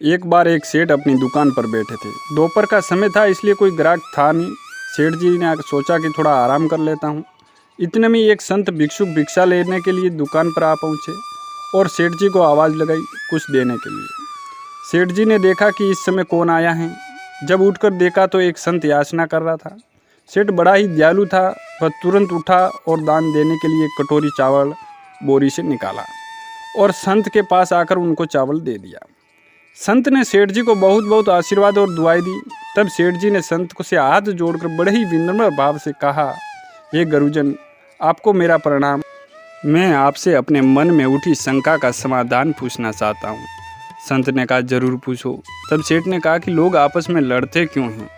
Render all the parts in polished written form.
एक बार एक सेठ अपनी दुकान पर बैठे थे। दोपहर का समय था, इसलिए कोई ग्राहक था नहीं। सेठ जी ने सोचा कि थोड़ा आराम कर लेता हूँ। इतने में एक संत भिक्षुक भिक्षा लेने के लिए दुकान पर आ पहुँचे और सेठ जी को आवाज़ लगाई कुछ देने के लिए। सेठ जी ने देखा कि इस समय कौन आया है। जब उठकर देखा तो एक संत याचना कर रहा था। सेठ बड़ा ही दयालु था। वह तुरंत उठा और दान देने के लिए एक कटोरी चावल बोरी से निकाला और संत के पास आकर उनको चावल दे दिया। संत ने सेठ जी को बहुत बहुत आशीर्वाद और दुआएं दी। तब सेठ जी ने संत को से हाथ जोड़कर बड़े ही विनम्र भाव से कहा, हे गुरुजन, आपको मेरा प्रणाम। मैं आपसे अपने मन में उठी शंका का समाधान पूछना चाहता हूँ। संत ने कहा, जरूर पूछो। तब सेठ ने कहा कि लोग आपस में लड़ते क्यों हैं?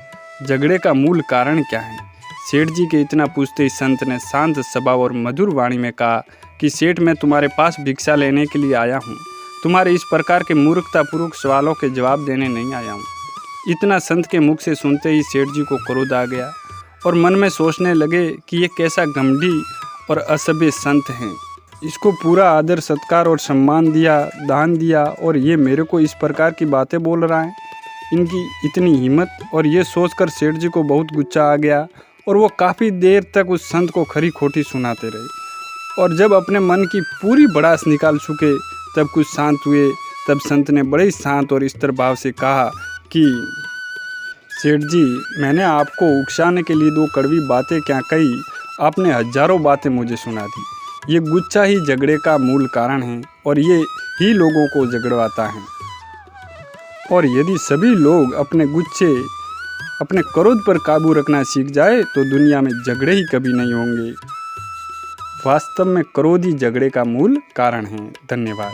झगड़े का मूल कारण क्या है? सेठ जी के इतना पूछते ही संत ने शांत स्वभाव और मधुर वाणी में कहा कि सेठ, मैं तुम्हारे पास भिक्षा लेने के लिए आया हूँ। तुम्हारे इस प्रकार के मूर्खतापूर्वक सवालों के जवाब देने नहीं आया हूँ। इतना संत के मुख से सुनते ही सेठ जी को क्रोध आ गया और मन में सोचने लगे कि ये कैसा घमंडी और असभ्य संत हैं। इसको पूरा आदर सत्कार और सम्मान दिया, दान दिया, और ये मेरे को इस प्रकार की बातें बोल रहा है। इनकी इतनी हिम्मत। और ये सोचकर सेठ जी को बहुत गुस्सा आ गया और वो काफ़ी देर तक उस संत को खरी खोटी सुनाते रहे। और जब अपने मन की पूरी भड़ास निकाल चुके तब कुछ शांत हुए। तब संत ने बड़े ही शांत और स्थिर भाव से कहा कि सेठ जी, मैंने आपको उकसाने के लिए 2 कड़वी बातें क्या कही, आपने हजारों बातें मुझे सुना दी। ये गुस्सा ही झगड़े का मूल कारण है और ये ही लोगों को झगड़वाता है। और यदि सभी लोग अपने गुस्से, अपने क्रोध पर काबू रखना सीख जाए तो दुनिया में झगड़े ही कभी नहीं होंगे। वास्तव में क्रोध ही झगड़े का मूल कारण है। धन्यवाद।